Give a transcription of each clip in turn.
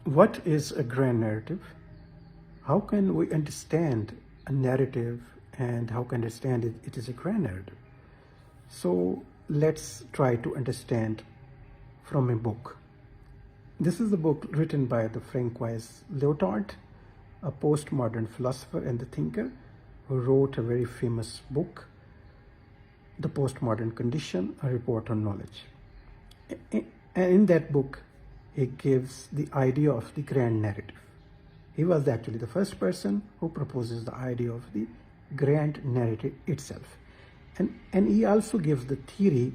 What is a grand narrative? How can we understand a narrative, and how can we understand it is a grand narrative? So let's try to understand from a book. This is a book written by the Francois Lyotard, a postmodern philosopher and thinker who wrote a very famous book, The Postmodern Condition, A Report on Knowledge. And in that book, he gives the idea of the grand narrative. He was actually the first person who proposes the idea of the grand narrative itself. And he also gives the theory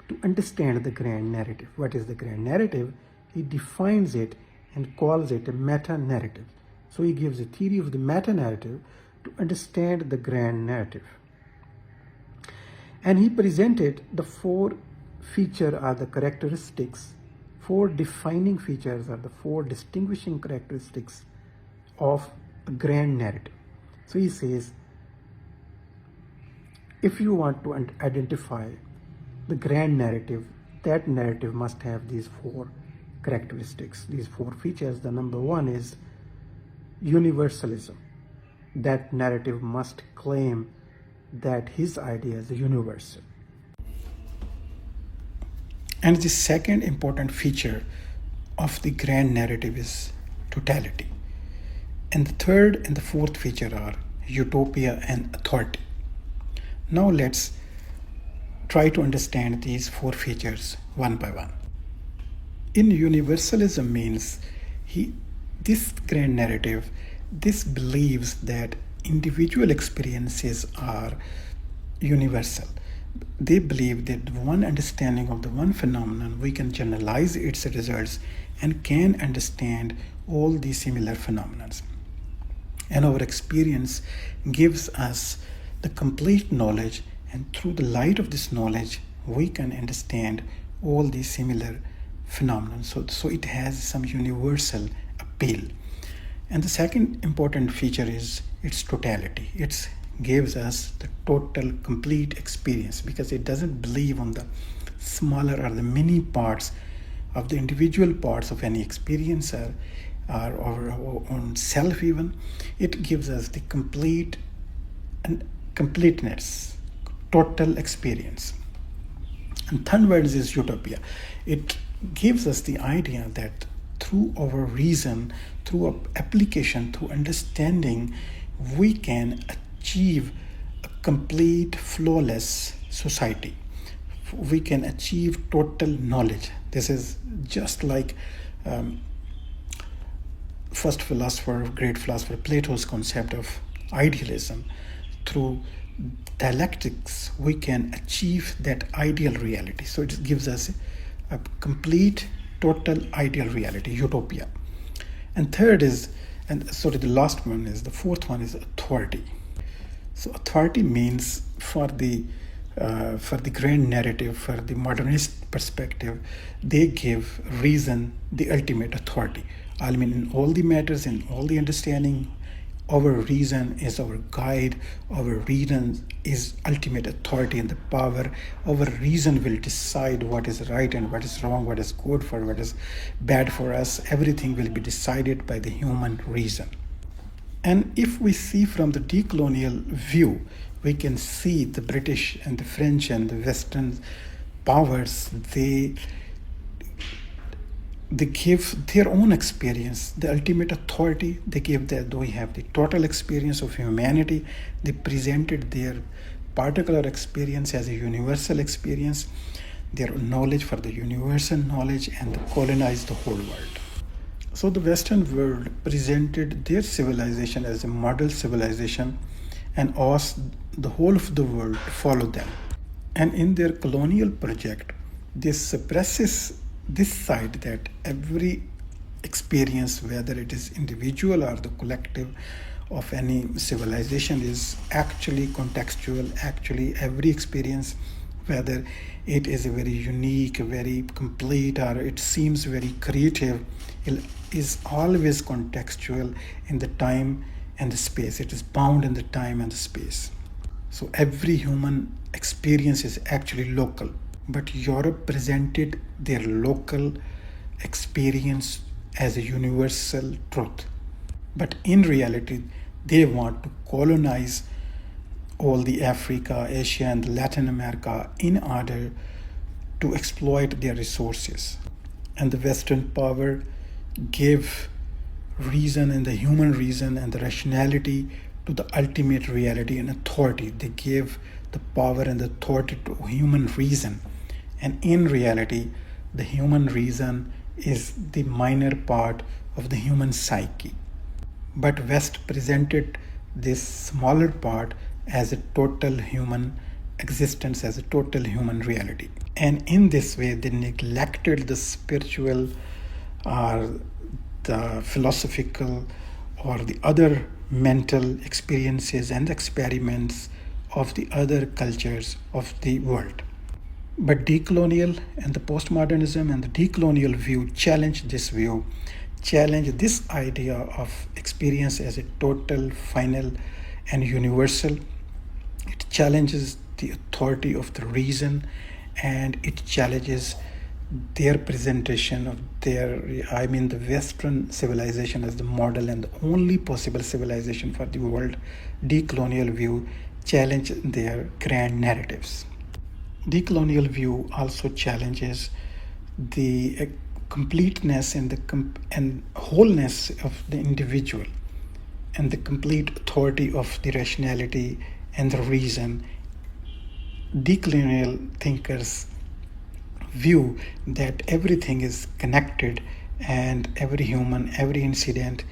to understand the grand narrative. What is the grand narrative? He defines it and calls it a meta-narrative. So he gives a theory of the meta-narrative to understand the grand narrative. And he presented the four defining features are the four distinguishing characteristics of a grand narrative. So he says, if you want to identify the grand narrative, that narrative must have these four characteristics, these four features. The number one is universalism. That narrative must claim that his idea is universal. And the second important feature of the grand narrative is totality. And the third and the fourth feature are utopia and authority. Now let's try to understand these four features one by one. In universalism means this grand narrative, this believes that individual experiences are universal. They believe that one understanding of the one phenomenon, we can generalize its results and can understand all the similar phenomena. And our experience gives us the complete knowledge, and through the light of this knowledge, we can understand all the similar phenomena. So it has some universal appeal. And the second important feature is its totality. It gives us the total, complete experience, because it doesn't believe on the smaller or the many parts of the individual parts of any experience or on self even. It gives us the complete and completeness, total experience. And third word is utopia. It gives us the idea that through our reason, through application, through understanding, we can achieve a complete, flawless society. We can achieve total knowledge. This is just like first philosopher, great philosopher Plato's concept of idealism. Through dialectics, we can achieve that ideal reality. So it gives us a complete, total ideal reality, utopia. And the last one is, the fourth one is authority. So authority means for the grand narrative, for the modernist perspective, they give reason the ultimate authority. I mean, in all the matters, in all the understanding, our reason is our guide. Our reason is ultimate authority and the power. Our reason will decide what is right and what is wrong, what is good for, what is bad for us. Everything will be decided by the human reason. And if we see from the decolonial view, we can see the British and the French and the Western powers, they give their own experience, the ultimate authority. They give that we have the total experience of humanity. They presented their particular experience as a universal experience, their knowledge for the universal knowledge, and colonized the whole world. So the Western world presented their civilization as a model civilization and asked the whole of the world to follow them. And in their colonial project, this suppresses this side, that every experience, whether it is individual or the collective of any civilization, is actually contextual. Actually, every experience, whether it is a very unique, very complete, or it seems very creative, is always contextual in the time and the space. It is bound in the time and the space. So every human experience is actually local. But Europe presented their local experience as a universal truth. But in reality, they want to colonize all the Africa, Asia, and Latin America in order to exploit their resources. And the Western power give reason and the human reason and the rationality to the ultimate reality and authority. They give the power and the authority to human reason. And in reality, the human reason is the minor part of the human psyche. But West presented this smaller part as a total human existence, as a total human reality. And in this way, they neglected the spiritual or the philosophical or the other mental experiences and experiments of the other cultures of the world. But decolonial and the postmodernism and the decolonial view challenge this view, challenge this idea of experience as a total, final, and universal. It challenges the authority of the reason, and it challenges their presentation of the Western civilization as the model and the only possible civilization for the world. Decolonial view challenge their grand narratives. Decolonial view also challenges the completeness and and wholeness of the individual and the complete authority of the rationality and the reason. Decolonial thinkers view that everything is connected and every human, every incident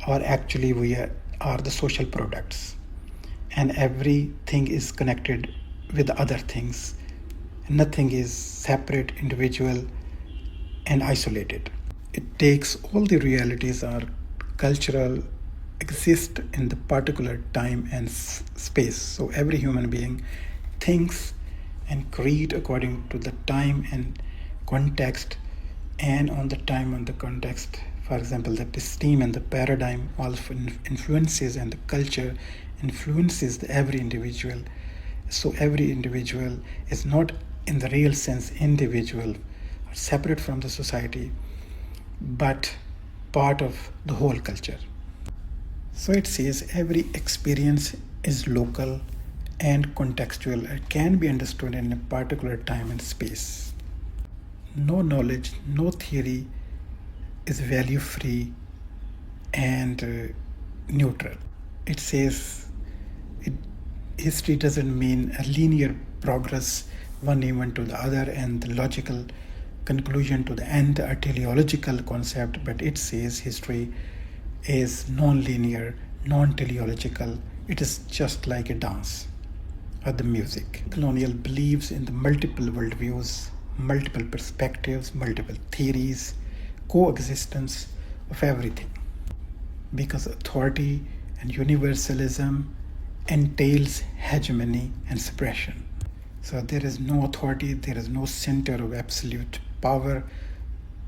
are the social products, and everything is connected with other things. Nothing is separate, individual, and isolated. It takes all the realities are cultural, exist in the particular time and space. So every human being thinks and create according to the time and context, and on the time and the context. For example, the esteem and the paradigm also influences, and the culture influences every individual. So every individual is not in the real sense individual or separate from the society, but part of the whole culture. So it says every experience is local and contextual. It can be understood in a particular time and space. No knowledge, no theory is value free and neutral. It says history doesn't mean a linear progress, one event to the other, and the logical conclusion to the end, a teleological concept, but it says history is non-linear, non-teleological. It is just like a dance or the music. Colonial believes in the multiple worldviews, multiple perspectives, multiple theories, coexistence of everything. Because authority and universalism entails hegemony and suppression. So there is no authority, there is no center of absolute power.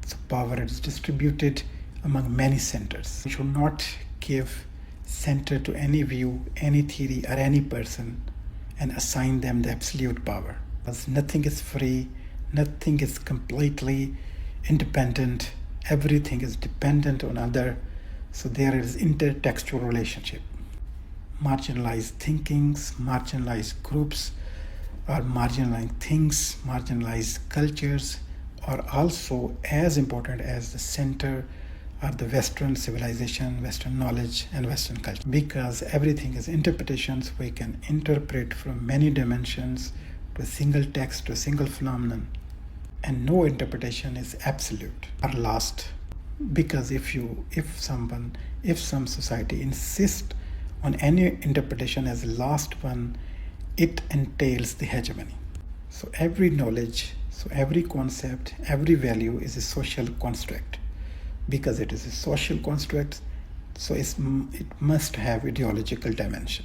So power is distributed among many centers. We should not give center to any view, any theory, or any person and assign them the absolute power. Because nothing is free, nothing is completely independent, everything is dependent on other. So there is intertextual relationship. Marginalized thinkings, marginalized groups, or marginalized things, marginalized cultures are also as important as the center or the Western civilization, Western knowledge, and Western culture. Because everything is interpretations, we can interpret from many dimensions to a single text, to a single phenomenon, and no interpretation is absolute or last. Because if some society insists on any interpretation as the last one, it entails the hegemony. So every knowledge, so every concept, every value is a social construct. Because it is a social construct, so it must have ideological dimension.